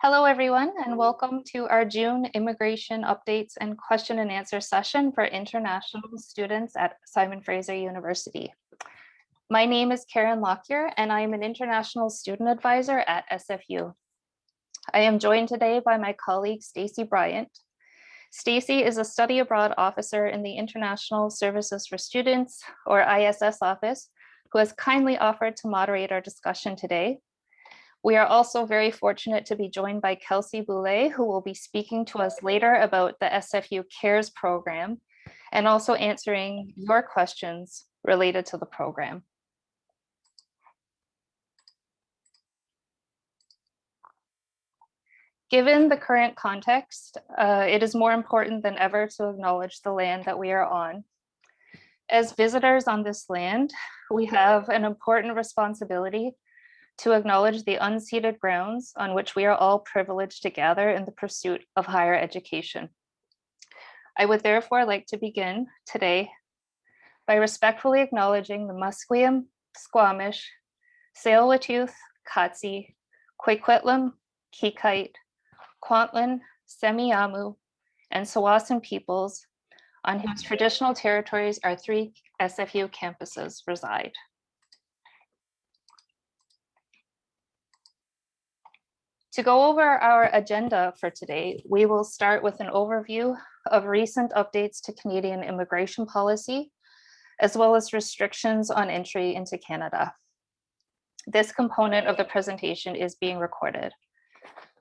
Hello, everyone, and welcome to our June Immigration Updates and Question and Answer session for international students at Simon Fraser University. My name is Karen Lockyer, and I am an international student advisor at SFU. I am joined today by my colleague, Stacey Bryant. Stacey is a study abroad officer in the International Services for Students, or ISS office, who has kindly offered to moderate our discussion today. We are also very fortunate to be joined by Kelsey Boulay, who will be speaking to us later about the SFU CARES program and also answering your questions related to the program. Given the current context, it is more important than ever to acknowledge the land that we are on. As visitors on this land, we have an important responsibility to acknowledge the unceded grounds on which we are all privileged to gather in the pursuit of higher education. I would therefore like to begin today by respectfully acknowledging the Musqueam, Squamish, Tsleil-Waututh, Katsi, Coquitlam, Kikite, Kwantlen, Semiahmoo, and Tsawwassen peoples on whose traditional territories our 3 SFU campuses reside. To go over our agenda for today, we will start with an overview of recent updates to Canadian immigration policy, as well as restrictions on entry into Canada. This component of the presentation is being recorded.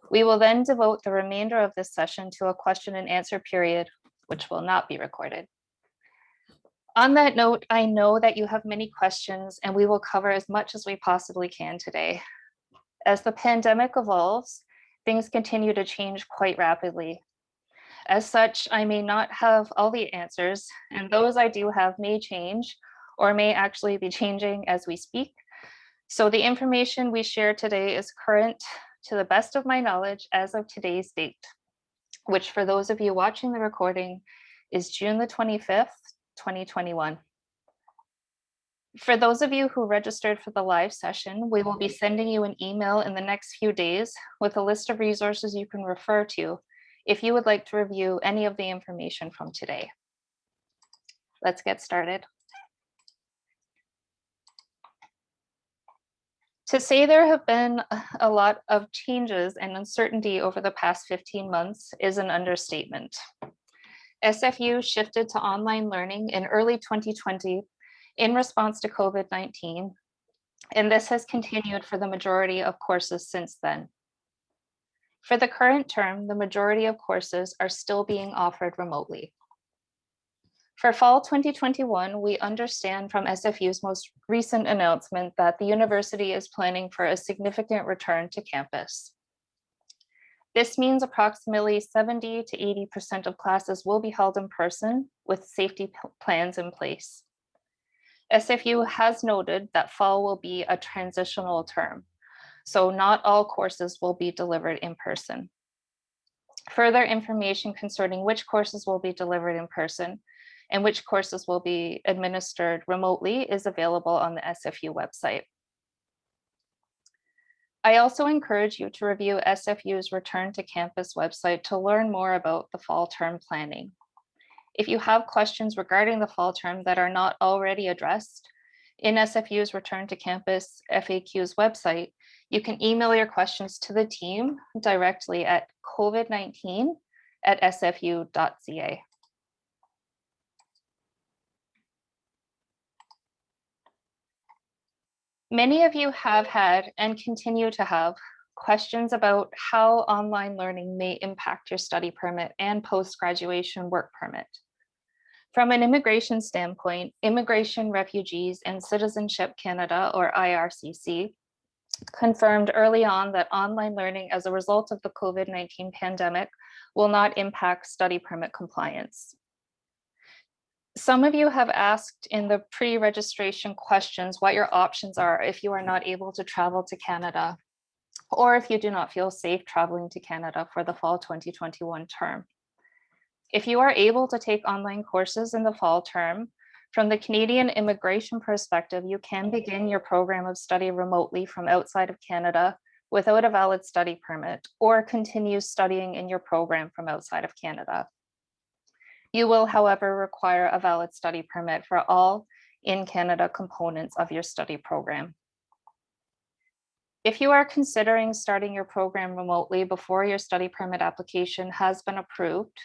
We will then devote the remainder of this session to a question and answer period, which will not be recorded. On that note, I know that you have many questions, and we will cover as much as we possibly can today. As the pandemic evolves, things continue to change quite rapidly. As such, I may not have all the answers, and those I do have may change or may actually be changing as we speak. So the information we share today is current to the best of my knowledge as of today's date, which for those of you watching the recording is June the 25th, 2021. For those of you who registered for the live session, we will be sending you an email in the next few days with a list of resources you can refer to if you would like to review any of the information from today. Let's get started. To say there have been a lot of changes and uncertainty over the past 15 months is an understatement. SFU shifted to online learning in early 2020 in response to COVID-19, and this has continued for the majority of courses since then. For the current term, the majority of courses are still being offered remotely. For fall 2021, we understand from SFU's most recent announcement that the university is planning for a significant return to campus. This means approximately 70 to 80% of classes will be held in person with safety plans in place. SFU has noted that fall will be a transitional term, so not all courses will be delivered in person. Further information concerning which courses will be delivered in person and which courses will be administered remotely is available on the SFU website. I also encourage you to review SFU's Return to Campus website to learn more about the fall term planning. If you have questions regarding the fall term that are not already addressed in SFU's Return to Campus FAQ's website, you can email your questions to the team directly at covid19@sfu.ca. Many of you have had and continue to have questions about how online learning may impact your study permit and post-graduation work permit. From an immigration standpoint, Immigration, Refugees, and Citizenship Canada, or IRCC, confirmed early on that online learning as a result of the COVID-19 pandemic will not impact study permit compliance. Some of you have asked in the pre-registration questions what your options are if you are not able to travel to Canada, or if you do not feel safe traveling to Canada for the fall 2021 term. If you are able to take online courses in the fall term, from the Canadian immigration perspective, you can begin your program of study remotely from outside of Canada without a valid study permit or continue studying in your program from outside of Canada. You will, however, require a valid study permit for all in-Canada components of your study program. If you are considering starting your program remotely before your study permit application has been approved,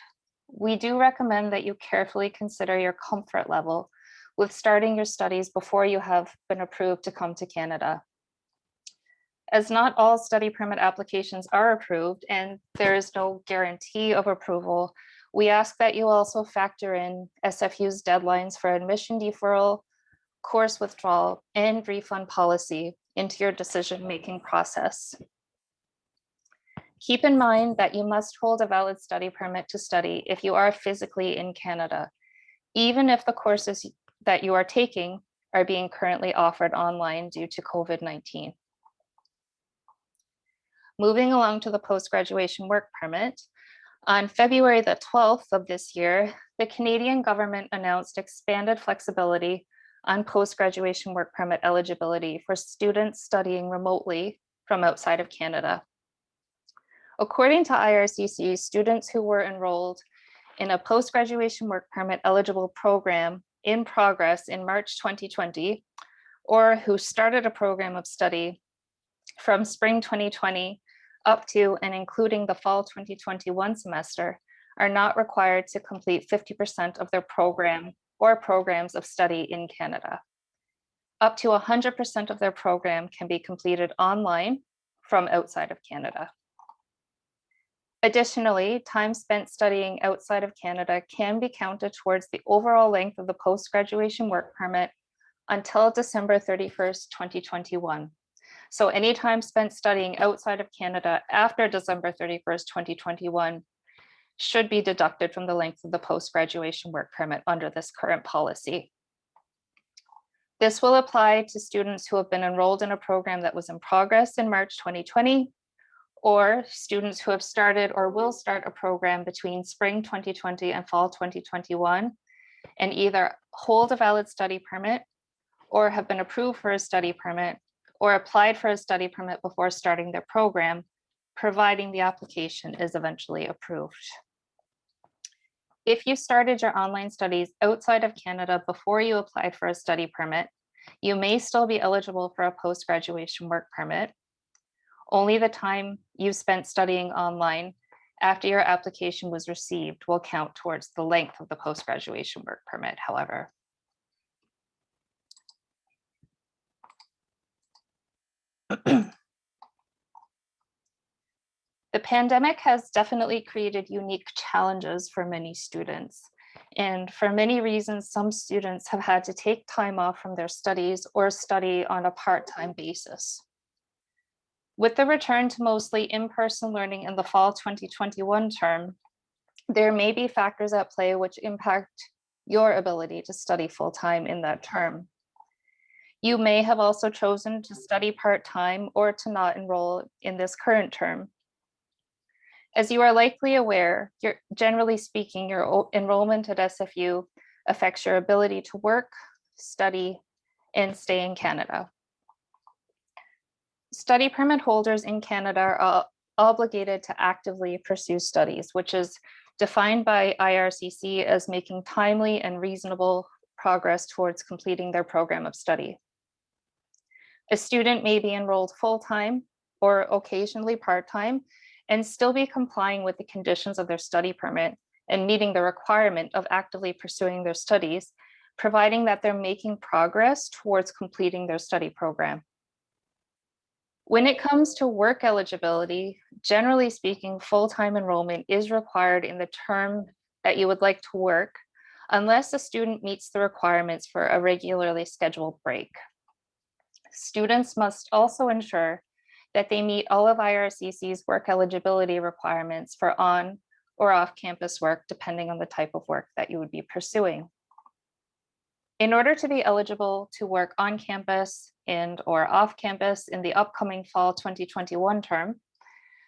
we do recommend that you carefully consider your comfort level with starting your studies before you have been approved to come to Canada. As not all study permit applications are approved and there is no guarantee of approval, we ask that you also factor in SFU's deadlines for admission deferral, course withdrawal, and refund policy into your decision-making process. Keep in mind that you must hold a valid study permit to study if you are physically in Canada, even if the courses that you are taking are being currently offered online due to COVID-19. Moving along to the post-graduation work permit, on February the 12th of this year, the Canadian government announced expanded flexibility on post-graduation work permit eligibility for students studying remotely from outside of Canada. According to IRCC, students who were enrolled in a post-graduation work permit eligible program in progress in March 2020, or who started a program of study from spring 2020 up to and including the fall 2021 semester, are not required to complete 50% of their program or programs of study in Canada. Up to 100% of their program can be completed online from outside of Canada. Additionally, time spent studying outside of Canada can be counted towards the overall length of the post-graduation work permit until December 31st, 2021. So any time spent studying outside of Canada after December 31st, 2021 should be deducted from the length of the post-graduation work permit under this current policy. This will apply to students who have been enrolled in a program that was in progress in March 2020, or students who have started or will start a program between spring 2020 and fall 2021, and either hold a valid study permit or have been approved for a study permit or applied for a study permit before starting their program, providing the application is eventually approved. If you started your online studies outside of Canada before you applied for a study permit, you may still be eligible for a post-graduation work permit. Only the time you spent studying online after your application was received will count towards the length of the post-graduation work permit, however. The pandemic has definitely created unique challenges for many students. And for many reasons, some students have had to take time off from their studies or study on a part-time basis. With the return to mostly in-person learning in the fall 2021 term, there may be factors at play which impact your ability to study full-time in that term. You may have also chosen to study part-time or to not enroll in this current term. As you are likely aware, generally speaking, your enrollment at SFU affects your ability to work, study, and stay in Canada. Study permit holders in Canada are obligated to actively pursue studies, which is defined by IRCC as making timely and reasonable progress towards completing their program of study. A student may be enrolled full-time or occasionally part-time and still be complying with the conditions of their study permit and meeting the requirement of actively pursuing their studies, providing that they're making progress towards completing their study program. When it comes to work eligibility, generally speaking, full-time enrollment is required in the term that you would like to work, unless the student meets the requirements for a regularly scheduled break. Students must also ensure that they meet all of IRCC's work eligibility requirements for on or off-campus work, depending on the type of work that you would be pursuing. In order to be eligible to work on campus and or off campus in the upcoming fall 2021 term,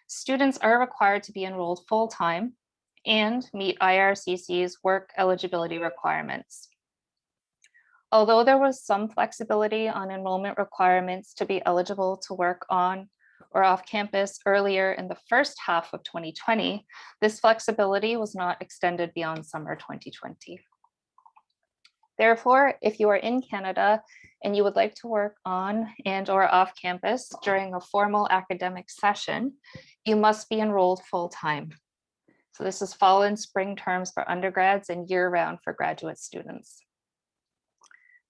students are required to be enrolled full-time and meet IRCC's work eligibility requirements. Although there was some flexibility on enrollment requirements to be eligible to work on or off campus earlier in the first half of 2020, this flexibility was not extended beyond summer 2020. Therefore, if you are in Canada and you would like to work on and or off campus during a formal academic session, you must be enrolled full-time. So this is fall and spring terms for undergrads and year-round for graduate students.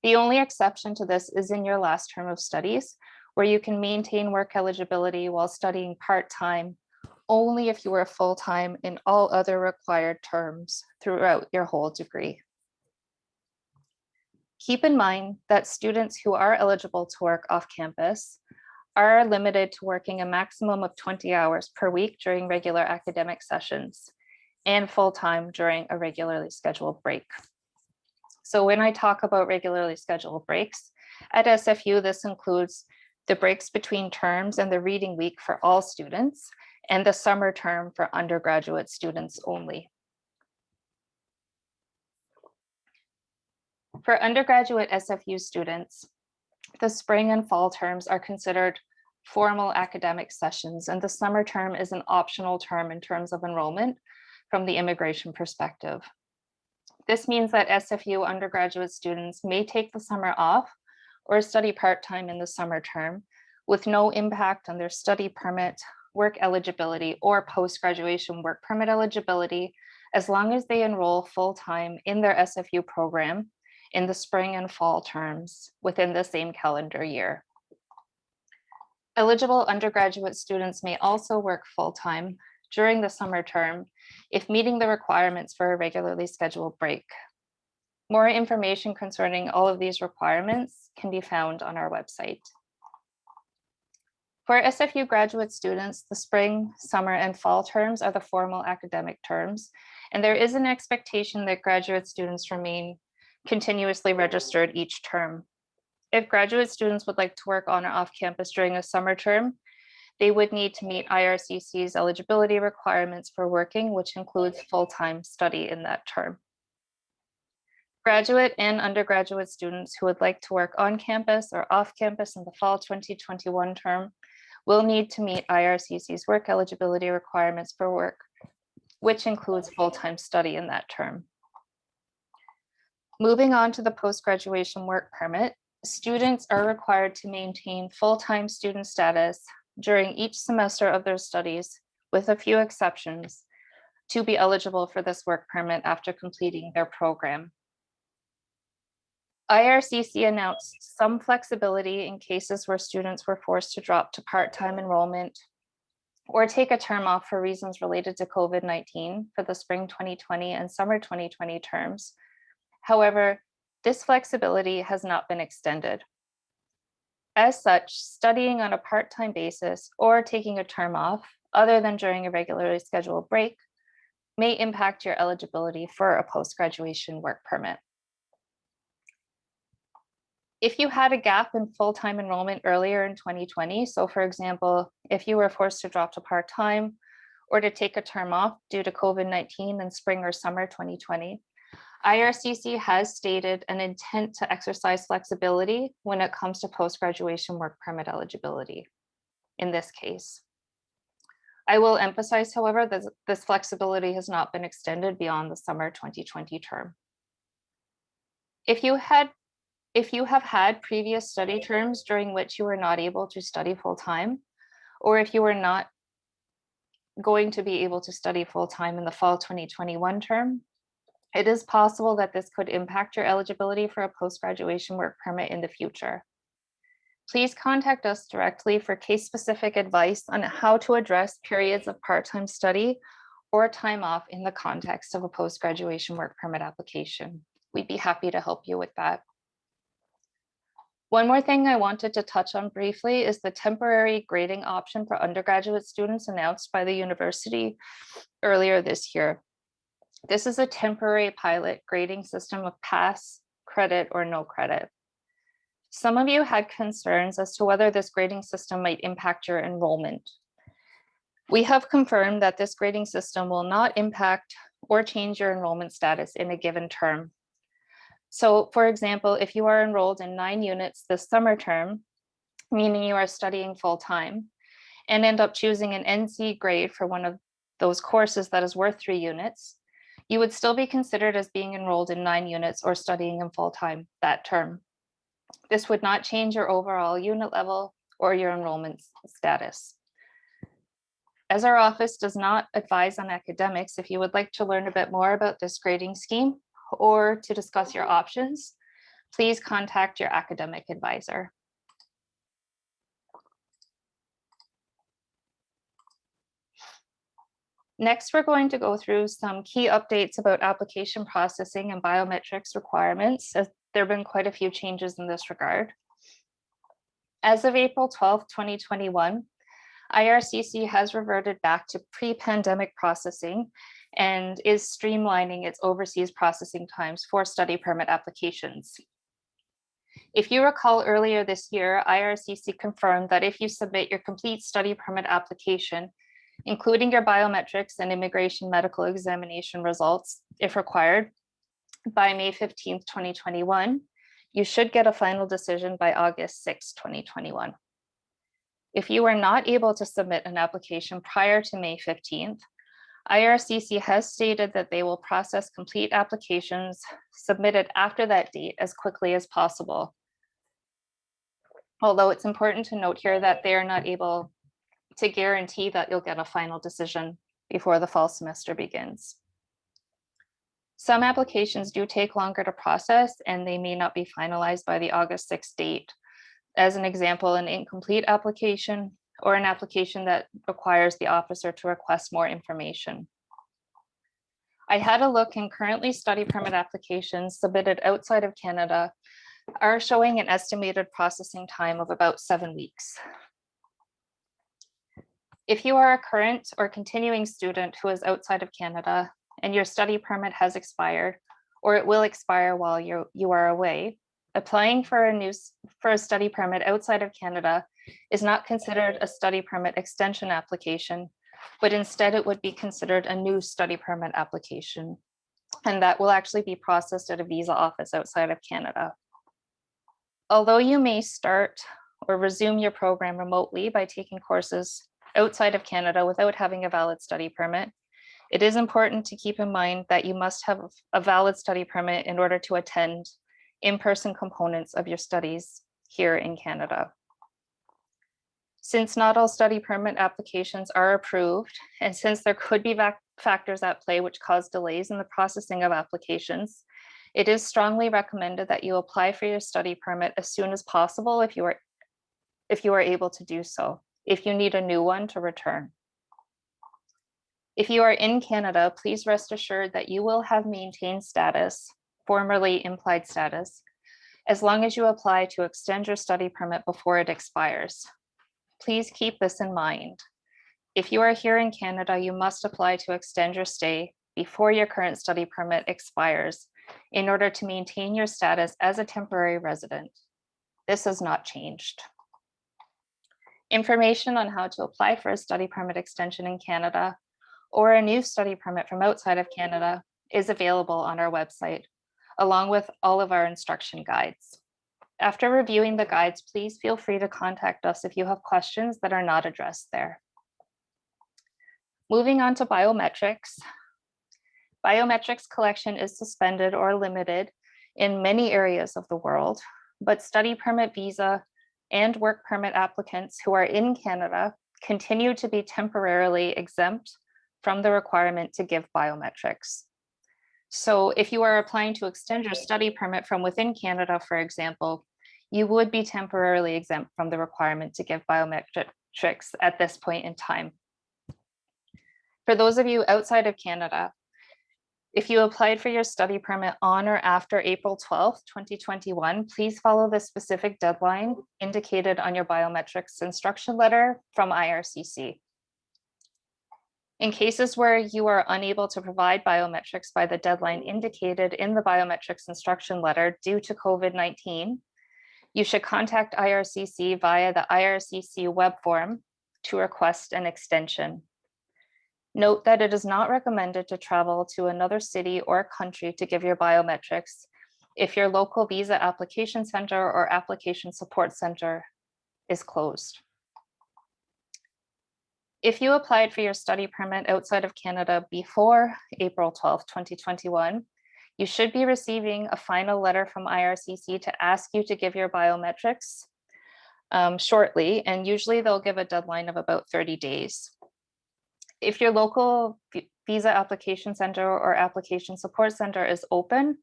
The only exception to this is in your last term of studies, where you can maintain work eligibility while studying part-time only if you are full-time in all other required terms throughout your whole degree. Keep in mind that students who are eligible to work off campus are limited to working a maximum of 20 hours per week during regular academic sessions and full-time during a regularly scheduled break. So when I talk about regularly scheduled breaks, at SFU, this includes the breaks between terms and the reading week for all students, and the summer term for undergraduate students only. For undergraduate SFU students, the spring and fall terms are considered formal academic sessions, and the summer term is an optional term in terms of enrollment from the immigration perspective. This means that SFU undergraduate students may take the summer off or study part-time in the summer term with no impact on their study permit, work eligibility, or post-graduation work permit eligibility, as long as they enroll full-time in their SFU program in the spring and fall terms within the same calendar year. Eligible undergraduate students may also work full-time during the summer term if meeting the requirements for a regularly scheduled break. More information concerning all of these requirements can be found on our website. For SFU graduate students, the spring, summer, and fall terms are the formal academic terms, and there is an expectation that graduate students remain continuously registered each term. If graduate students would like to work on or off campus during a summer term, they would need to meet IRCC's eligibility requirements for working, which includes full-time study in that term. Graduate and undergraduate students who would like to work on campus or off campus in the fall 2021 term will need to meet IRCC's work eligibility requirements for work, which includes full-time study in that term. Moving on to the post-graduation work permit, students are required to maintain full-time student status during each semester of their studies, with a few exceptions, to be eligible for this work permit after completing their program. IRCC announced some flexibility in cases where students were forced to drop to part-time enrollment or take a term off for reasons related to COVID-19 for the spring 2020 and summer 2020 terms. However, this flexibility has not been extended. As such, studying on a part-time basis or taking a term off, other than during a regularly scheduled break, may impact your eligibility for a post-graduation work permit. If you had a gap in full-time enrollment earlier in 2020, so for example, if you were forced to drop to part-time or to take a term off due to COVID-19 in spring or summer 2020, IRCC has stated an intent to exercise flexibility when it comes to post-graduation work permit eligibility in this case. I will emphasize, however, that this flexibility has not been extended beyond the summer 2020 term. If you have had previous study terms during which you were not able to study full-time, or if you were not going to be able to study full-time in the fall 2021 term, it is possible that this could impact your eligibility for a post-graduation work permit in the future. Please contact us directly for case-specific advice on how to address periods of part-time study or time off in the context of a post-graduation work permit application. We'd be happy to help you with that. One more thing I wanted to touch on briefly is the temporary grading option for undergraduate students announced by the university earlier this year. This is a temporary pilot grading system of pass, credit, or no credit. Some of you had concerns as to whether this grading system might impact your enrollment. We have confirmed that this grading system will not impact or change your enrollment status in a given term. So for example, if you are enrolled in 9 units this summer term, meaning you are studying full-time, and end up choosing an NC grade for one of those courses that is worth 3 units, you would still be considered as being enrolled in 9 units or studying in full-time that term. This would not change your overall unit level or your enrollment status. As our office does not advise on academics, if you would like to learn a bit more about this grading scheme or to discuss your options, please contact your academic advisor. Next, we're going to go through some key updates about application processing and biometrics requirements, as there have been quite a few changes in this regard. As of April 12, 2021, IRCC has reverted back to pre-pandemic processing and is streamlining its overseas processing times for study permit applications. If you recall, earlier this year, IRCC confirmed that if you submit your complete study permit application, including your biometrics and immigration medical examination results, if required, by May 15, 2021, you should get a final decision by August 6, 2021. If you are not able to submit an application prior to May 15th, IRCC has stated that they will process complete applications submitted after that date as quickly as possible. Although it's important to note here that they are not able to guarantee that you'll get a final decision before the fall semester begins. Some applications do take longer to process and they may not be finalized by the August 6th date. As an example, an incomplete application or an application that requires the officer to request more information. I had a look, and currently study permit applications submitted outside of Canada are showing an estimated processing time of about 7 weeks. If you are a current or continuing student who is outside of Canada and your study permit has expired, or it will expire while you are away, applying for a study permit outside of Canada is not considered a study permit extension application, but instead it would be considered a new study permit application. And that will actually be processed at a visa office outside of Canada. Although you may start or resume your program remotely by taking courses outside of Canada without having a valid study permit, it is important to keep in mind that you must have a valid study permit in order to attend in-person components of your studies here in Canada. Since not all study permit applications are approved, and since there could be factors at play which cause delays in the processing of applications, it is strongly recommended that you apply for your study permit as soon as possible if you are able to do so, if you need a new one to return. If you are in Canada, please rest assured that you will have maintained status, formerly implied status, as long as you apply to extend your study permit before it expires. Please keep this in mind. If you are here in Canada, you must apply to extend your stay before your current study permit expires in order to maintain your status as a temporary resident. This has not changed. Information on how to apply for a study permit extension in Canada or a new study permit from outside of Canada is available on our website, along with all of our instruction guides. After reviewing the guides, please feel free to contact us if you have questions that are not addressed there. Moving on to biometrics. Biometrics collection is suspended or limited in many areas of the world, but study permit, visa, and work permit applicants who are in Canada continue to be temporarily exempt from the requirement to give biometrics. So if you are applying to extend your study permit from within Canada, for example, you would be temporarily exempt from the requirement to give biometrics at this point in time. For those of you outside of Canada, if you applied for your study permit on or after April 12th, 2021, please follow the specific deadline indicated on your biometrics instruction letter from IRCC. In cases where you are unable to provide biometrics by the deadline indicated in the biometrics instruction letter due to COVID-19, you should contact IRCC via the IRCC web form to request an extension. Note that it is not recommended to travel to another city or country to give your biometrics if your local visa application center or application support center is closed. If you applied for your study permit outside of Canada before April 12th, 2021, you should be receiving a final letter from IRCC to ask you to give your biometrics shortly, and usually they'll give a deadline of about 30 days. If your local visa application center or application support center is open,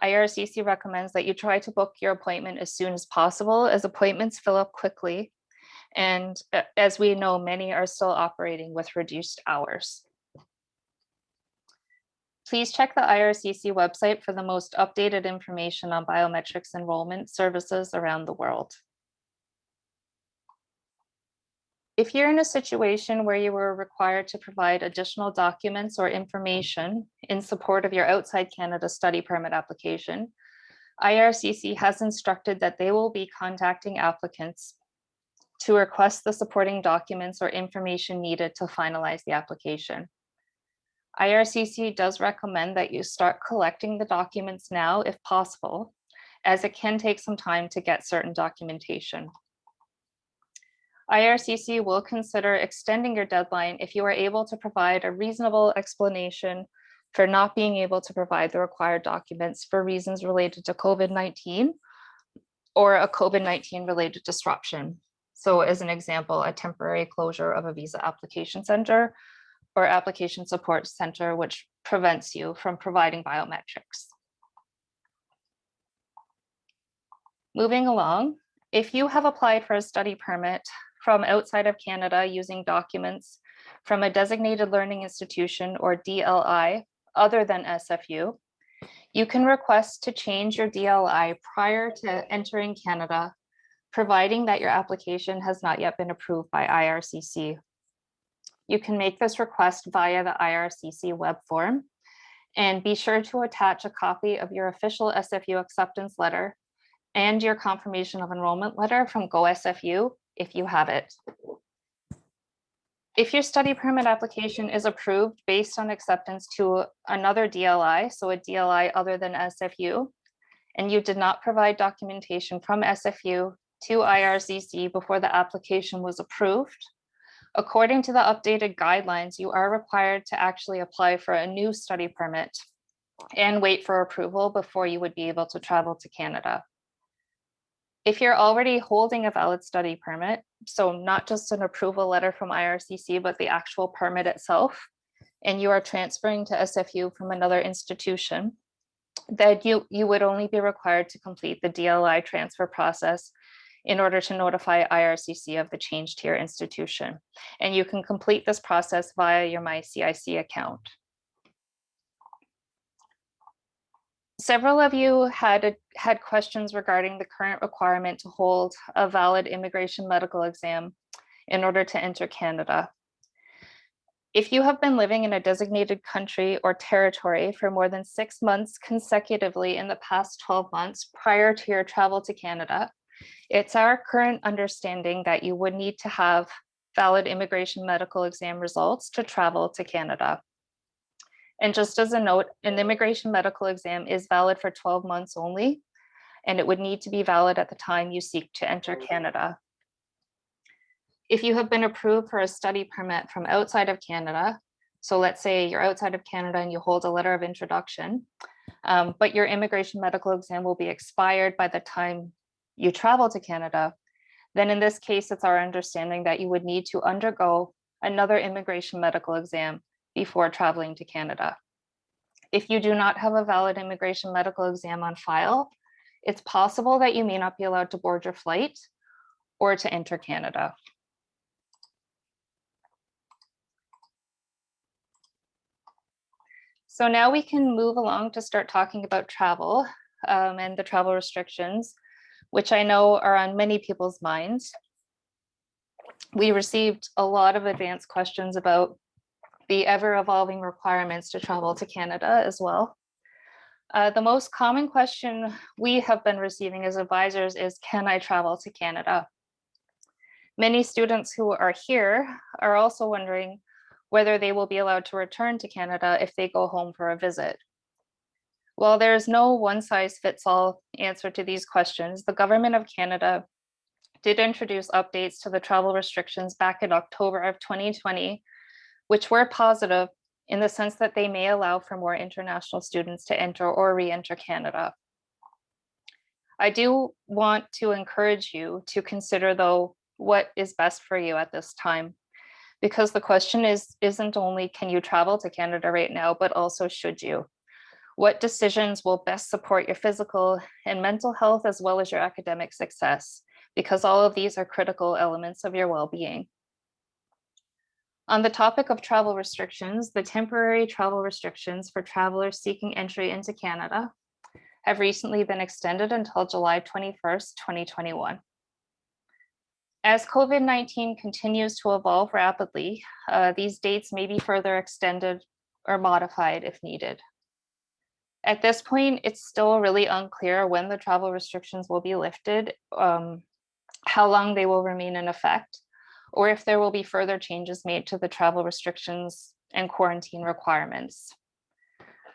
IRCC recommends that you try to book your appointment as soon as possible, as appointments fill up quickly. And as we know, many are still operating with reduced hours. Please check the IRCC website for the most updated information on biometrics enrollment services around the world. If you're in a situation where you were required to provide additional documents or information in support of your outside Canada study permit application, IRCC has instructed that they will be contacting applicants to request the supporting documents or information needed to finalize the application. IRCC does recommend that you start collecting the documents now if possible, as it can take some time to get certain documentation. IRCC will consider extending your deadline if you are able to provide a reasonable explanation for not being able to provide the required documents for reasons related to COVID-19 or a COVID-19 related disruption. So as an example, a temporary closure of a visa application center or application support center, which prevents you from providing biometrics. Moving along, if you have applied for a study permit from outside of Canada using documents from a designated learning institution or DLI other than SFU, you can request to change your DLI prior to entering Canada, providing that your application has not yet been approved by IRCC. You can make this request via the IRCC web form, and be sure to attach a copy of your official SFU acceptance letter and your confirmation of enrollment letter from GoSFU if you have it. If your study permit application is approved based on acceptance to another DLI, so a DLI other than SFU, and you did not provide documentation from SFU to IRCC before the application was approved, according to the updated guidelines, you are required to actually apply for a new study permit and wait for approval before you would be able to travel to Canada. If you're already holding a valid study permit, so not just an approval letter from IRCC, but the actual permit itself, and you are transferring to SFU from another institution, then you would only be required to complete the DLI transfer process in order to notify IRCC of the change to your institution. And you can complete this process via your MyCIC account. Several of you had questions regarding the current requirement to hold a valid immigration medical exam in order to enter Canada. If you have been living in a designated country or territory for more than 6 months consecutively in the past 12 months prior to your travel to Canada, it's our current understanding that you would need to have valid immigration medical exam results to travel to Canada. And just as a note, an immigration medical exam is valid for 12 months only, and it would need to be valid at the time you seek to enter Canada. If you have been approved for a study permit from outside of Canada, so let's say you're outside of Canada and you hold a letter of introduction, but your immigration medical exam will be expired by the time you travel to Canada, then in this case, it's our understanding that you would need to undergo another immigration medical exam before traveling to Canada. If you do not have a valid immigration medical exam on file, it's possible that you may not be allowed to board your flight or to enter Canada. So now we can move along to start talking about travel and the travel restrictions, which I know are on many people's minds. We received a lot of advanced questions about the ever-evolving requirements to travel to Canada as well. The most common question we have been receiving as advisors is, can I travel to Canada? Many students who are here are also wondering whether they will be allowed to return to Canada if they go home for a visit. While there is no one-size-fits-all answer to these questions, the Government of Canada did introduce updates to the travel restrictions back in October of 2020, which were positive in the sense that they may allow for more international students to enter or re-enter Canada. I do want to encourage you to consider, though, what is best for you at this time, because the question isn't only can you travel to Canada right now, but also should you? What decisions will best support your physical and mental health as well as your academic success? Because all of these are critical elements of your well-being. On the topic of travel restrictions, the temporary travel restrictions for travelers seeking entry into Canada have recently been extended until July 21st, 2021. As COVID-19 continues to evolve rapidly, these dates may be further extended or modified if needed. At this point, it's still really unclear when the travel restrictions will be lifted, how long they will remain in effect, or if there will be further changes made to the travel restrictions and quarantine requirements.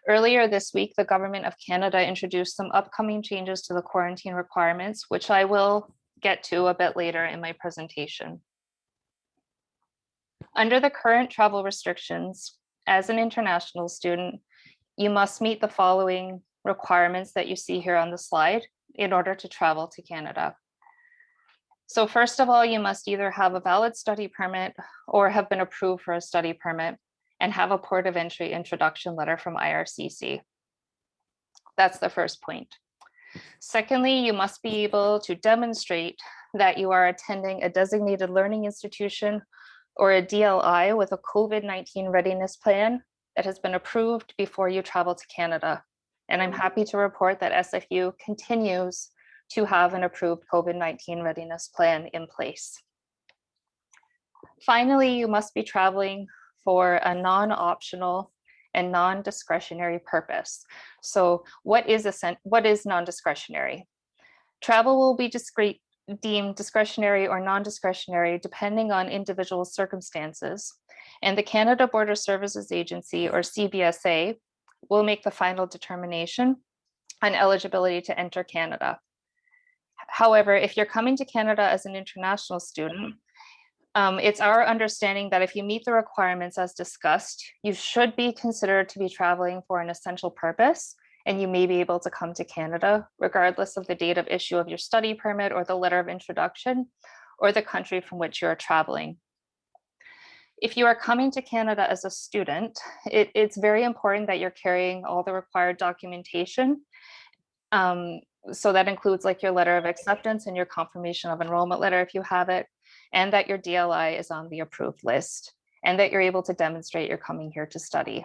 Earlier this week, the Government of Canada introduced some upcoming changes to the quarantine requirements, which I will get to a bit later in my presentation. Under the current travel restrictions, as an international student, you must meet the following requirements that you see here on the slide in order to travel to Canada. So first of all, you must either have a valid study permit or have been approved for a study permit and have a port of entry introduction letter from IRCC. That's the first point. Secondly, you must be able to demonstrate that you are attending a designated learning institution or a DLI with a COVID-19 readiness plan that has been approved before you travel to Canada. And I'm happy to report that SFU continues to have an approved COVID-19 readiness plan in place. Finally, you must be traveling for a non-optional and non-discretionary purpose. So what is non-discretionary? Travel will be deemed discretionary or non-discretionary depending on individual circumstances. And the Canada Border Services Agency, or CBSA, will make the final determination on eligibility to enter Canada. However, if you're coming to Canada as an international student, it's our understanding that if you meet the requirements as discussed, you should be considered to be traveling for an essential purpose, and you may be able to come to Canada regardless of the date of issue of your study permit or the letter of introduction or the country from which you are traveling. If you are coming to Canada as a student, it's very important that you're carrying all the required documentation. So that includes like your letter of acceptance and your confirmation of enrollment letter if you have it, and that your DLI is on the approved list, and that you're able to demonstrate you're coming here to study.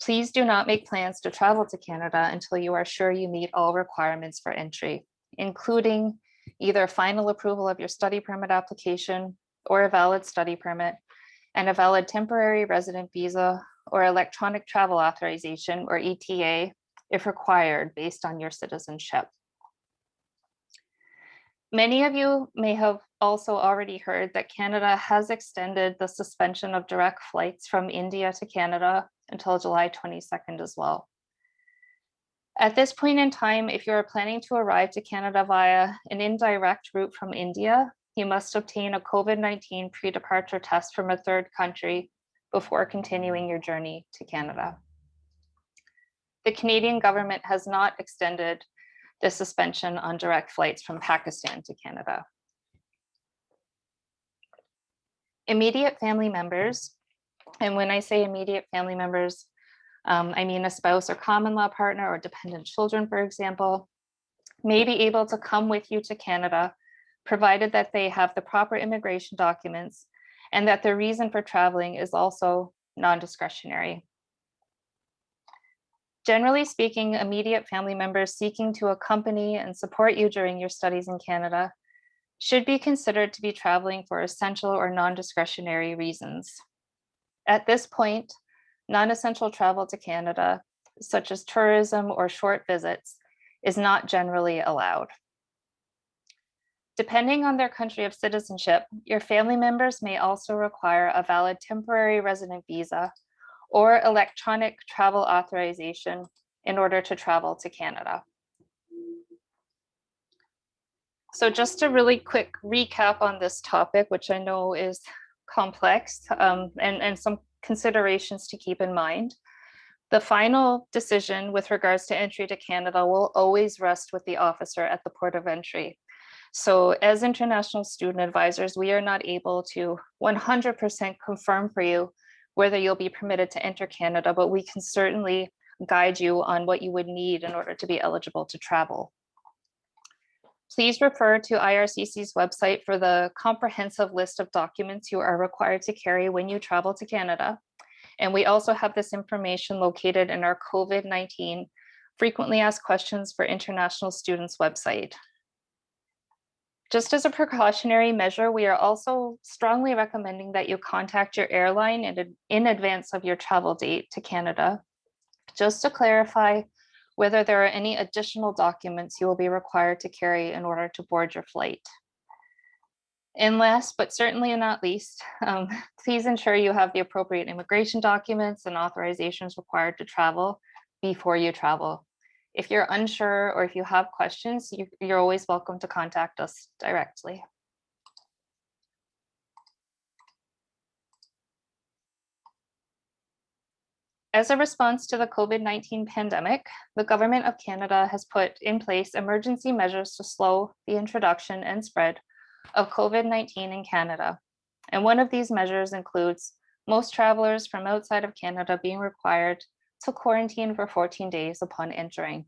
Please do not make plans to travel to Canada until you are sure you meet all requirements for entry, including either final approval of your study permit application or a valid study permit, and a valid temporary resident visa or electronic travel authorization, or ETA, if required based on your citizenship. Many of you may have also already heard that Canada has extended the suspension of direct flights from India to Canada until July 22nd as well. At this point in time, if you are planning to arrive to Canada via an indirect route from India, you must obtain a COVID-19 pre-departure test from a third country before continuing your journey to Canada. The Canadian government has not extended the suspension on direct flights from Pakistan to Canada. Immediate family members, and when I say immediate family members, I mean a spouse or common law partner or dependent children, for example, may be able to come with you to Canada, provided that they have the proper immigration documents and that their reason for traveling is also non-discretionary. Generally speaking, immediate family members seeking to accompany and support you during your studies in Canada should be considered to be traveling for essential or non-discretionary reasons. At this point, non-essential travel to Canada, such as tourism or short visits, is not generally allowed. Depending on their country of citizenship, your family members may also require a valid temporary resident visa or electronic travel authorization in order to travel to Canada. So just a really quick recap on this topic, which I know is complex, and some considerations to keep in mind. The final decision with regards to entry to Canada will always rest with the officer at the port of entry. So as international student advisors, we are not able to 100% confirm for you whether you'll be permitted to enter Canada, but we can certainly guide you on what you would need in order to be eligible to travel. Please refer to IRCC's website for the comprehensive list of documents you are required to carry when you travel to Canada. And we also have this information located in our COVID-19 frequently asked questions for international students website. Just as a precautionary measure, we are also strongly recommending that you contact your airline in advance of your travel date to Canada, just to clarify whether there are any additional documents you will be required to carry in order to board your flight. And last, but certainly not least, please ensure you have the appropriate immigration documents and authorizations required to travel before you travel. If you're unsure or if you have questions, you're always welcome to contact us directly. As a response to the COVID-19 pandemic, the Government of Canada has put in place emergency measures to slow the introduction and spread of COVID-19 in Canada. And one of these measures includes most travelers from outside of Canada being required to quarantine for 14 days upon entering.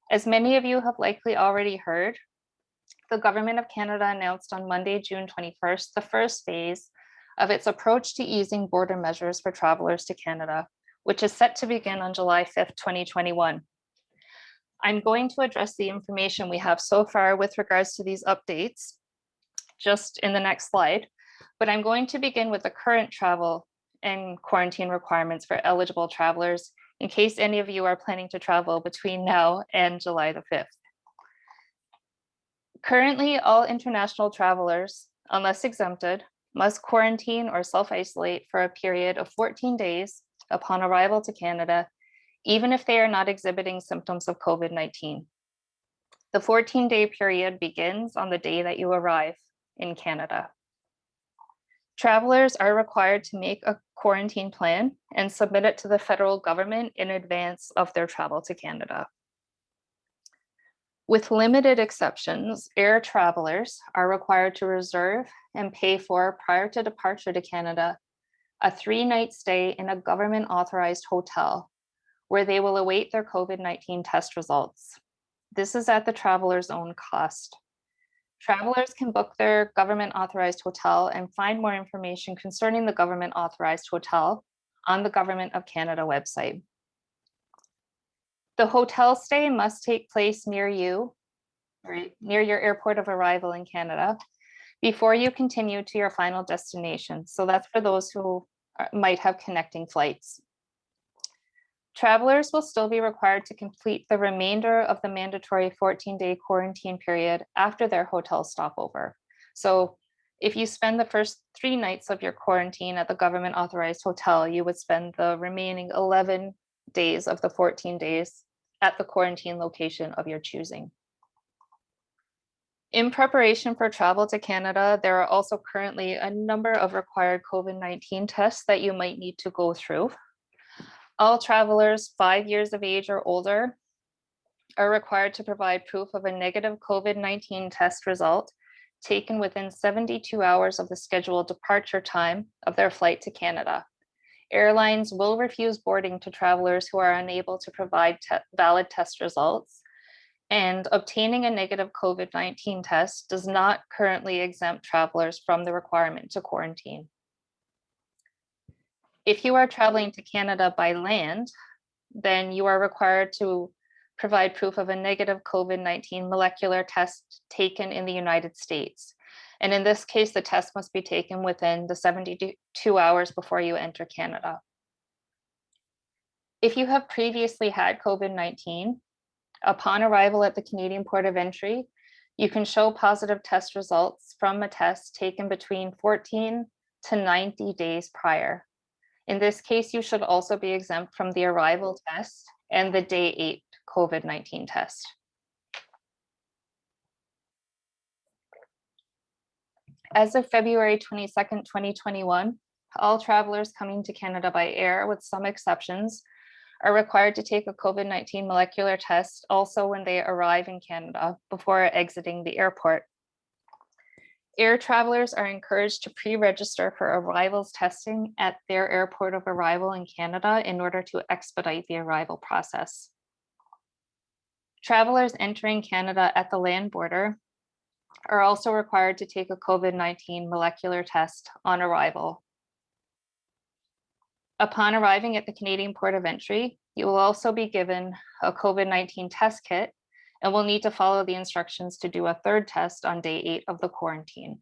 As many of you have likely already heard, the Government of Canada announced on Monday, June 21st, the first phase of its approach to easing border measures for travelers to Canada, which is set to begin on July 5th, 2021. I'm going to address the information we have so far with regards to these updates just in the next slide, but I'm going to begin with the current travel and quarantine requirements for eligible travelers in case any of you are planning to travel between now and July the 5th. Currently, all international travelers, unless exempted, must quarantine or self-isolate for a period of 14 days upon arrival to Canada, even if they are not exhibiting symptoms of COVID-19. The 14-day period begins on the day that you arrive in Canada. Travelers are required to make a quarantine plan and submit it to the federal government in advance of their travel to Canada. With limited exceptions, air travelers are required to reserve and pay for, prior to departure to Canada, a 3-night stay in a government authorized hotel where they will await their COVID-19 test results. This is at the traveler's own cost. Travelers can book their government authorized hotel and find more information concerning the government authorized hotel on the Government of Canada website. The hotel stay must take place near you, or near your airport of arrival in Canada, before you continue to your final destination. So that's for those who might have connecting flights. Travelers will still be required to complete the remainder of the mandatory 14-day quarantine period after their hotel stopover. So if you spend the first 3 nights of your quarantine at the government authorized hotel, you would spend the remaining 11 days of the 14 days at the quarantine location of your choosing. In preparation for travel to Canada, there are also currently a number of required COVID-19 tests that you might need to go through. All travelers 5 years of age or older are required to provide proof of a negative COVID-19 test result taken within 72 hours of the scheduled departure time of their flight to Canada. Airlines will refuse boarding to travelers who are unable to provide valid test results, and obtaining a negative COVID-19 test does not currently exempt travelers from the requirement to quarantine. If you are traveling to Canada by land, then you are required to provide proof of a negative COVID-19 molecular test taken in the United States. And in this case, the test must be taken within the 72 hours before you enter Canada. If you have previously had COVID-19, upon arrival at the Canadian port of entry, you can show positive test results from a test taken between 14 to 90 days prior. In this case, you should also be exempt from the arrival test and the day 8 COVID-19 test. As of February 22nd, 2021, all travelers coming to Canada by air, with some exceptions, are required to take a COVID-19 molecular test also when they arrive in Canada before exiting the airport. Air travelers are encouraged to pre-register for arrivals testing at their airport of arrival in Canada in order to expedite the arrival process. Travelers entering Canada at the land border are also required to take a COVID-19 molecular test on arrival. Upon arriving at the Canadian port of entry, you will also be given a COVID-19 test kit and will need to follow the instructions to do a third test on day 8 of the quarantine.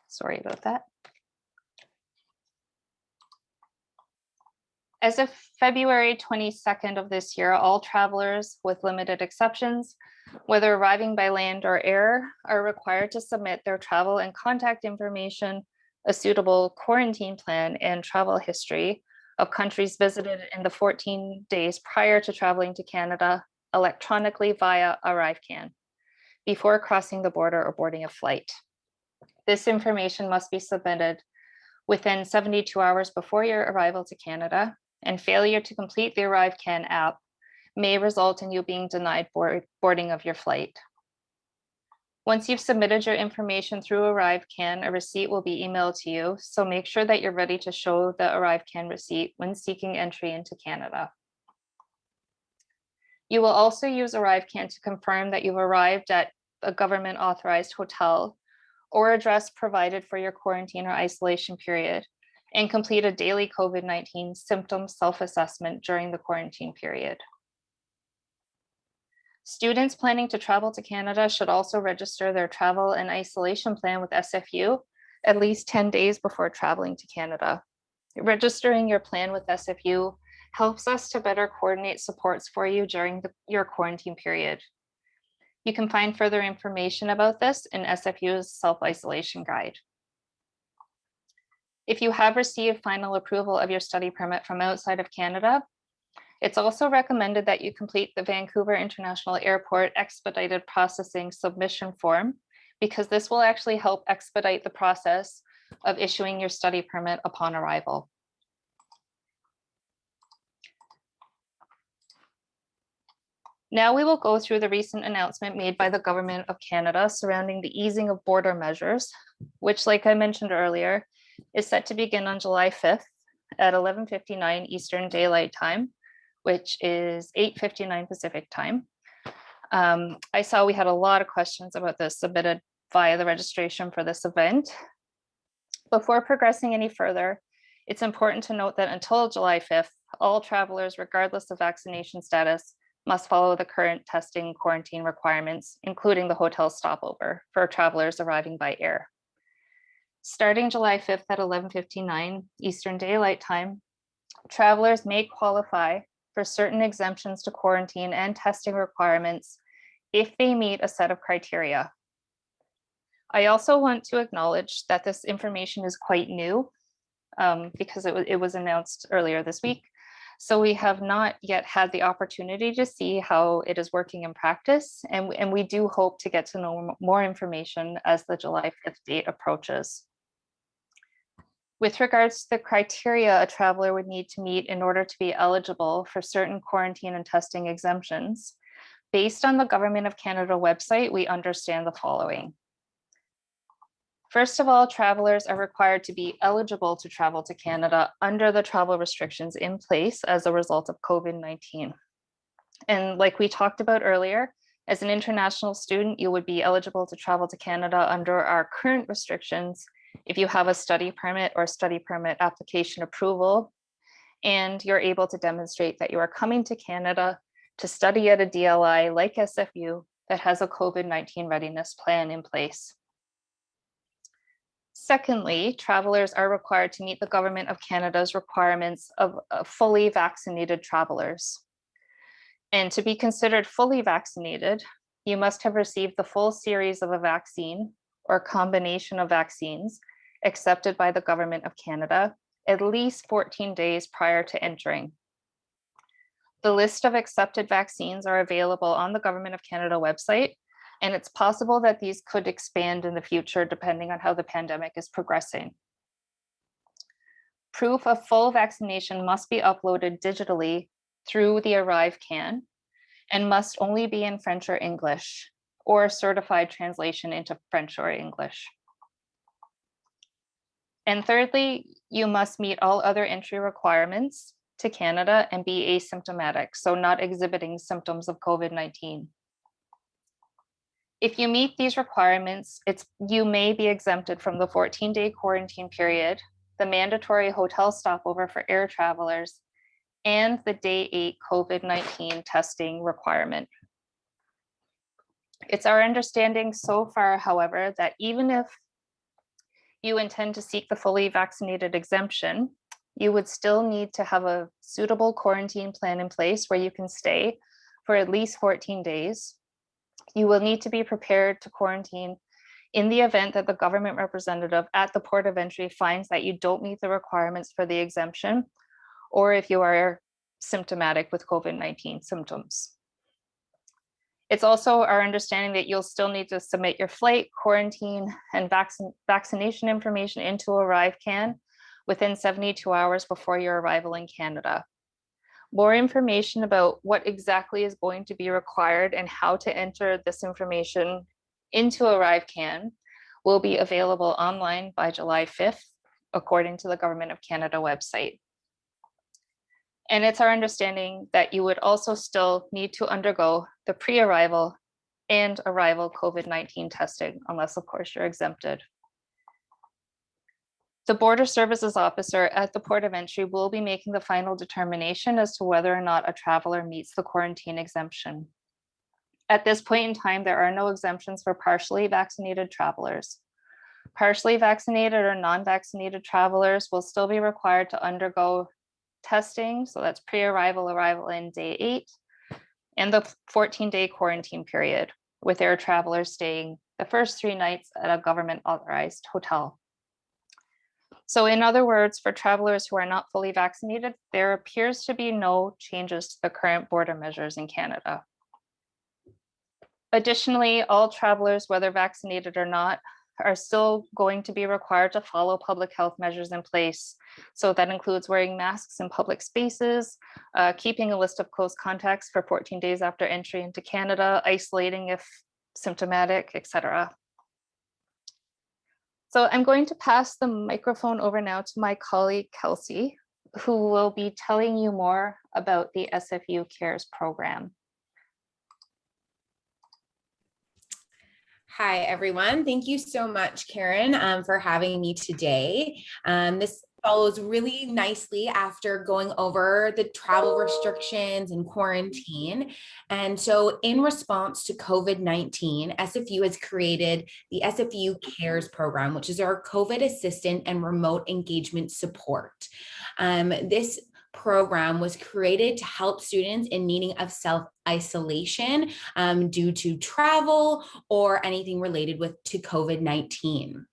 Sorry about that. As of February 22nd of this year, all travelers, with limited exceptions, whether arriving by land or air, are required to submit their travel and contact information, a suitable quarantine plan, and travel history of countries visited in the 14 days prior to traveling to Canada electronically via ArriveCan before crossing the border or boarding a flight. This information must be submitted within 72 hours before your arrival to Canada, and failure to complete the ArriveCan app may result in you being denied boarding of your flight. Once you've submitted your information through ArriveCan, a receipt will be emailed to you, so make sure that you're ready to show the ArriveCan receipt when seeking entry into Canada. You will also use ArriveCan to confirm that you've arrived at a government authorized hotel or address provided for your quarantine or isolation period, and complete a daily COVID-19 symptom self-assessment during the quarantine period. Students planning to travel to Canada should also register their travel and isolation plan with SFU at least 10 days before traveling to Canada. Registering your plan with SFU helps us to better coordinate supports for you during your quarantine period. You can find further information about this in SFU's self-isolation guide. If you have received final approval of your study permit from outside of Canada, it's also recommended that you complete the Vancouver International Airport expedited processing submission form, because this will actually help expedite the process of issuing your study permit upon arrival. Now we will go through the recent announcement made by the Government of Canada surrounding the easing of border measures, which, like I mentioned earlier, is set to begin on July 5th at 11:59 Eastern Daylight Time, which is 8:59 Pacific Time. I saw we had a lot of questions about this submitted via the registration for this event. Before progressing any further, it's important to note that until July 5th, all travelers, regardless of vaccination status, must follow the current testing quarantine requirements, including the hotel stopover for travelers arriving by air. Starting July 5th at 11:59 Eastern Daylight Time, travelers may qualify for certain exemptions to quarantine and testing requirements if they meet a set of criteria. I also want to acknowledge that this information is quite new because it was announced earlier this week. So we have not yet had the opportunity to see how it is working in practice, and we do hope to get to know more information as the July 5th date approaches. With regards to the criteria a traveler would need to meet in order to be eligible for certain quarantine and testing exemptions, based on the Government of Canada website, we understand the following. First of all, travelers are required to be eligible to travel to Canada under the travel restrictions in place as a result of COVID-19. And like we talked about earlier, as an international student, you would be eligible to travel to Canada under our current restrictions if you have a study permit or study permit application approval, and you're able to demonstrate that you are coming to Canada to study at a DLI like SFU that has a COVID-19 readiness plan in place. Secondly, travelers are required to meet the Government of Canada's requirements of fully vaccinated travelers. And to be considered fully vaccinated, you must have received the full series of a vaccine or combination of vaccines accepted by the Government of Canada at least 14 days prior to entering. The list of accepted vaccines are available on the Government of Canada website, and it's possible that these could expand in the future depending on how the pandemic is progressing. Proof of full vaccination must be uploaded digitally through the ArriveCAN and must only be in French or English, or certified translation into French or English. And thirdly, you must meet all other entry requirements to Canada and be asymptomatic, so not exhibiting symptoms of COVID-19. If you meet these requirements, you may be exempted from the 14-day quarantine period, the mandatory hotel stopover for air travelers, and the day 8 COVID-19 testing requirement. It's our understanding so far, however, that even if you intend to seek the fully vaccinated exemption, you would still need to have a suitable quarantine plan in place where you can stay for at least 14 days. You will need to be prepared to quarantine in the event that the government representative at the port of entry finds that you don't meet the requirements for the exemption, or if you are symptomatic with COVID-19 symptoms. It's also our understanding that you'll still need to submit your flight, quarantine, and vaccination information into ArriveCAN within 72 hours before your arrival in Canada. More information about what exactly is going to be required and how to enter this information into ArriveCAN will be available online by July 5th, according to the Government of Canada website. And it's our understanding that you would also still need to undergo the pre-arrival and arrival COVID-19 testing, unless of course you're exempted. The Border Services Officer at the port of entry will be making the final determination as to whether or not a traveler meets the quarantine exemption. At this point in time, there are no exemptions for partially vaccinated travelers. Partially vaccinated or non-vaccinated travelers will still be required to undergo testing, so that's pre-arrival, arrival, and day 8, and the 14-day quarantine period, with air travelers staying the first 3 nights at a government authorized hotel. So in other words, for travelers who are not fully vaccinated, there appears to be no changes to the current border measures in Canada. Additionally, all travelers, whether vaccinated or not, are still going to be required to follow public health measures in place. So that includes wearing masks in public spaces, keeping a list of close contacts for 14 days after entry into Canada, isolating if symptomatic, etc. So I'm going to pass the microphone over now to my colleague, Kelsey, who will be telling you more about the SFU CARES program. Hi, everyone. Thank you so much, Karen, for having me today. This follows really nicely after going over the travel restrictions and quarantine. And so in response to COVID-19, SFU has created the SFU CARES program, which is our COVID assistant and remote engagement support. This program was created to help students in needing of self-isolation due to travel or anything related to COVID-19.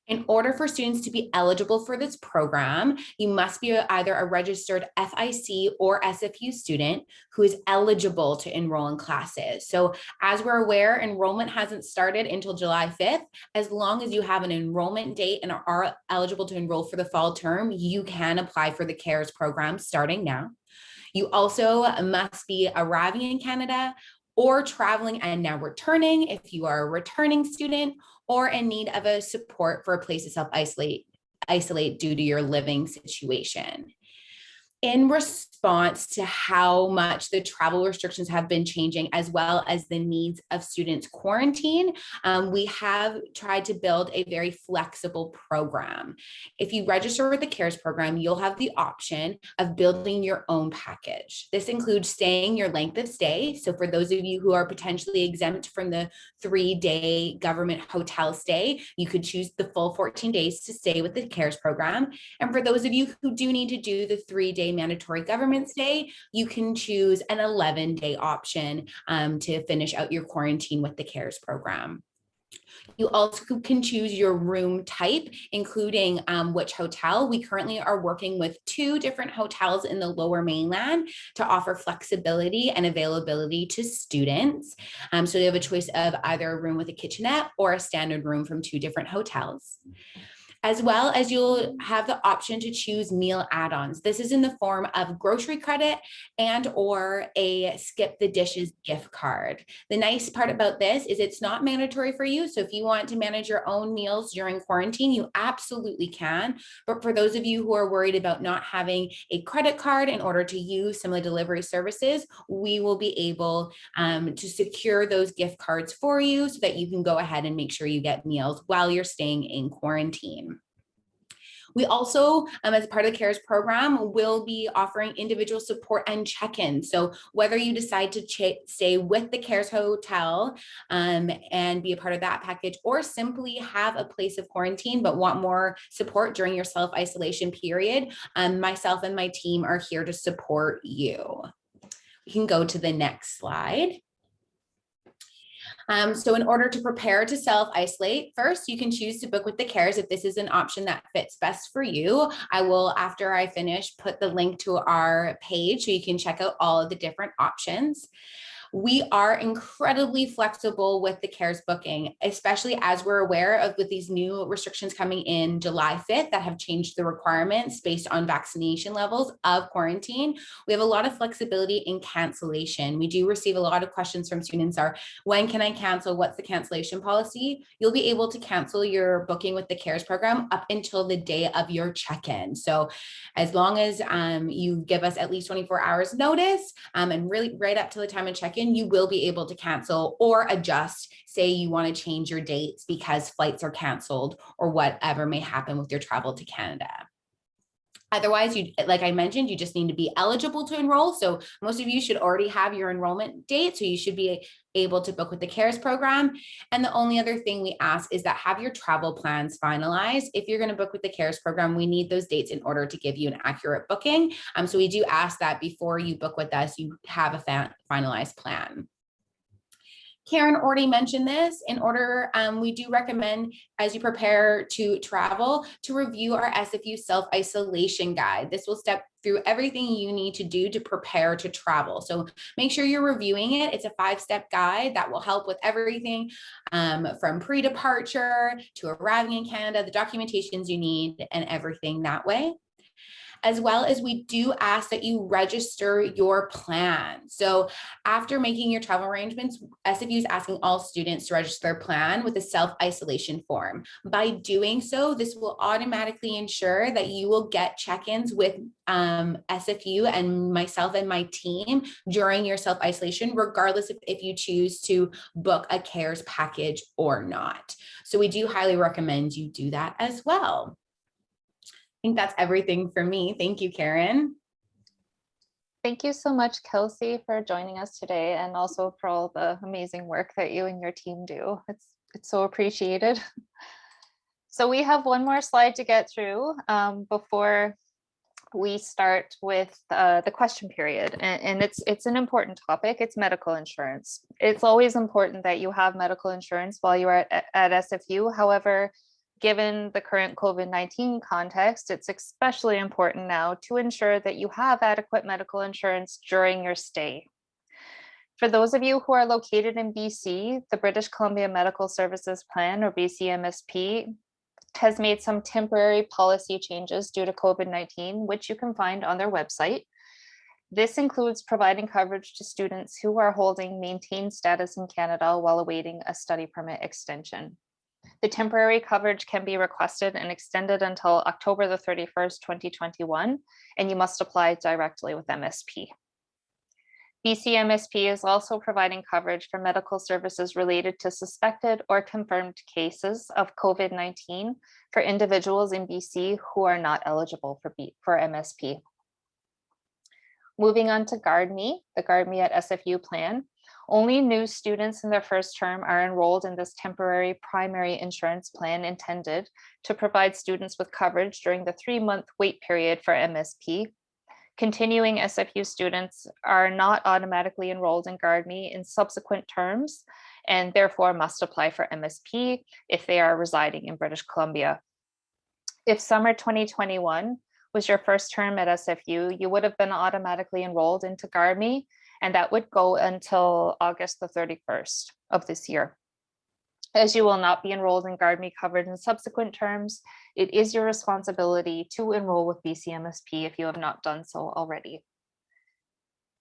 In order for students to be eligible for this program, you must be either a registered FIC or SFU student who is eligible to enroll in classes. So as we're aware, enrollment hasn't started until July 5th. As long as you have an enrollment date and are eligible to enroll for the fall term, you can apply for the CARES program starting now. You also must be arriving in Canada or traveling and now returning if you are a returning student, or in need of a support for a place to self-isolate due to your living situation. In response to how much the travel restrictions have been changing, as well as the needs of students quarantine, we have tried to build a very flexible program. If you register with the CARES program, you'll have the option of building your own package. This includes staying your length of stay. So for those of you who are potentially exempt from the 3-day government hotel stay, you could choose the full 14 days to stay with the CARES program. And for those of you who do need to do the 3-day mandatory government stay, you can choose an 11-day option to finish out your quarantine with the CARES program. You also can choose your room type, including which hotel. We currently are working with 2 different hotels in the Lower Mainland to offer flexibility and availability to students. So you have a choice of either a room with a kitchenette or a standard room from 2 different hotels. As well as you'll have the option to choose meal add-ons. This is in the form of grocery credit and or a skip the dishes gift card. The nice part about this is it's not mandatory for you. So if you want to manage your own meals during quarantine, you absolutely can. But for those of you who are worried about not having a credit card in order to use some of the delivery services, we will be able to secure those gift cards for you so that you can go ahead and make sure you get meals while you're staying in quarantine. We also, as part of the CARES program, will be offering individual support and check-in. So whether you decide to stay with the CARES hotel and be a part of that package, or simply have a place of quarantine but want more support during your self-isolation period, myself and my team are here to support you. We can go to the next slide. So in order to prepare to self-isolate, first, you can choose to book with the CARES if this is an option that fits best for you. I will, after I finish, put the link to our page so you can check out all of the different options. We are incredibly flexible with the CARES booking, especially as we're aware of with these new restrictions coming in July 5th that have changed the requirements based on vaccination levels of quarantine. We have a lot of flexibility in cancellation. We do receive a lot of questions from students are, when can I cancel? What's the cancellation policy? You'll be able to cancel your booking with the CARES program up until the day of your check-in. So as long as you give us at least 24 hours notice and really right up to the time of check-in, you will be able to cancel or adjust. Say you want to change your dates because flights are canceled or whatever may happen with your travel to Canada. Otherwise, like I mentioned, you just need to be eligible to enroll. So most of you should already have your enrollment date. So you should be able to book with the CARES program. And the only other thing we ask is that have your travel plans finalized. If you're going to book with the CARES program, we need those dates in order to give you an accurate booking. So we do ask that before you book with us, you have a finalized plan. Karen already mentioned this. In order, we do recommend as you prepare to travel to review our SFU self-isolation guide. This will step through everything you need to do to prepare to travel. So make sure you're reviewing it. It's a 5-step guide that will help with everything from pre-departure to arriving in Canada, the documentations you need and everything that way. As well as we do ask that you register your plan. So after making your travel arrangements, SFU is asking all students to register their plan with a self-isolation form. By doing so, this will automatically ensure that you will get check-ins with SFU and myself and my team during your self-isolation, regardless of if you choose to book a CARES package or not. So we do highly recommend you do that as well. I think that's everything for me. Thank you, Karen. Thank you so much, Kelsey, for joining us today and also for all the amazing work that you and your team do. It's so appreciated. So we have one more slide to get through before we start with the question period. And it's an important topic. It's medical insurance. It's always important that you have medical insurance while you are at SFU. However, given the current COVID-19 context, it's especially important now to ensure that you have adequate medical insurance during your stay. For those of you who are located in BC, the British Columbia Medical Services Plan, or BCMSP, has made some temporary policy changes due to COVID-19, which you can find on their website. This includes providing coverage to students who are holding maintained status in Canada while awaiting a study permit extension. The temporary coverage can be requested and extended until October the 31st, 2021, and you must apply directly with MSP. BCMSP is also providing coverage for medical services related to suspected or confirmed cases of COVID-19 for individuals in BC who are not eligible for MSP. Moving on to GuardMe, the GuardMe at SFU plan. Only new students in their first term are enrolled in this temporary primary insurance plan intended to provide students with coverage during the 3-month wait period for MSP. Continuing SFU students are not automatically enrolled in GuardMe in subsequent terms, and therefore must apply for MSP if they are residing in British Columbia. If summer 2021 was your first term at SFU, you would have been automatically enrolled into GuardMe, and that would go until August the 31st of this year. As you will not be enrolled in GuardMe covered in subsequent terms, it is your responsibility to enroll with BCMSP if you have not done so already.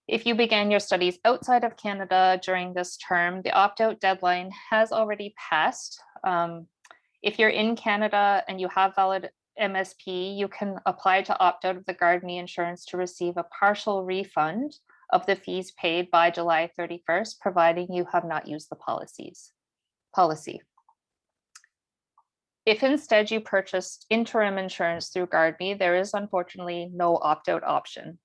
If you began your studies outside of Canada during this term, the opt-out deadline has already passed. If you're in Canada and you have valid MSP, you can apply to opt out of the GuardMe insurance to receive a partial refund of the fees paid by July 31st, providing you have not used the policy. If instead you purchased interim insurance through GuardMe, there is unfortunately no opt-out option.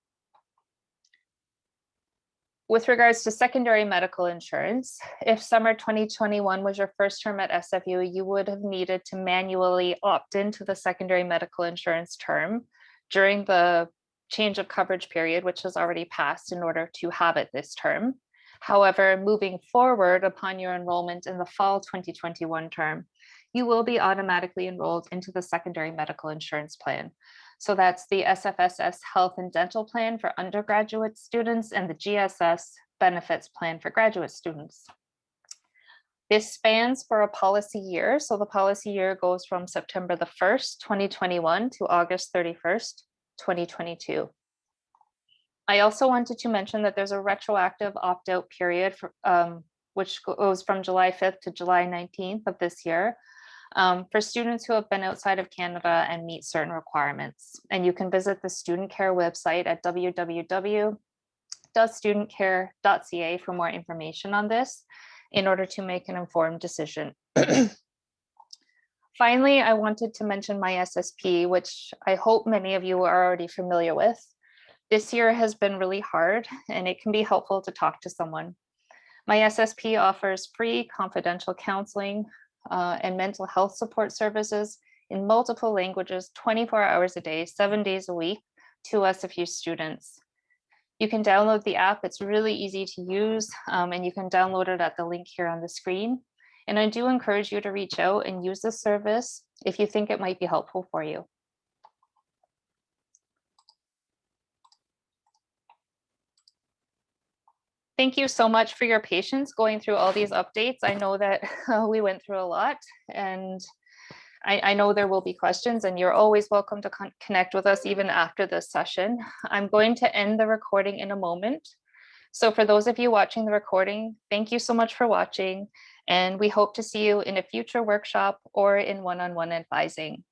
With regards to secondary medical insurance, if summer 2021 was your first term at SFU, you would have needed to manually opt into the secondary medical insurance term during the change of coverage period, which has already passed, in order to have it this term. However, moving forward upon your enrollment in the fall 2021 term, you will be automatically enrolled into the secondary medical insurance plan. So that's the SFSS Health and Dental Plan for undergraduate students and the GSS Benefits Plan for graduate students. This spans for a policy year. So the policy year goes from September the 1st, 2021 to August 31st, 2022. I also wanted to mention that there's a retroactive opt-out period for, which goes from July 5th to July 19th of this year, for students who have been outside of Canada and meet certain requirements. And you can visit the Student Care website at www.studentcare.ca for more information on this in order to make an informed decision. Finally, I wanted to mention my SSP, which I hope many of you are already familiar with. This year has been really hard, and it can be helpful to talk to someone. My SSP offers free confidential counseling and mental health support services in multiple languages, 24 hours a day, 7 days a week to SFU students. You can download the app. It's really easy to use, and you can download it at the link here on the screen. And I do encourage you to reach out and use this service if you think it might be helpful for you. Thank you so much for your patience going through all these updates. I know that we went through a lot, and I know there will be questions, and you're always welcome to connect with us even after this session. I'm going to end the recording in a moment. So for those of you watching the recording, thank you so much for watching, and we hope to see you in a future workshop or in one-on-one advising.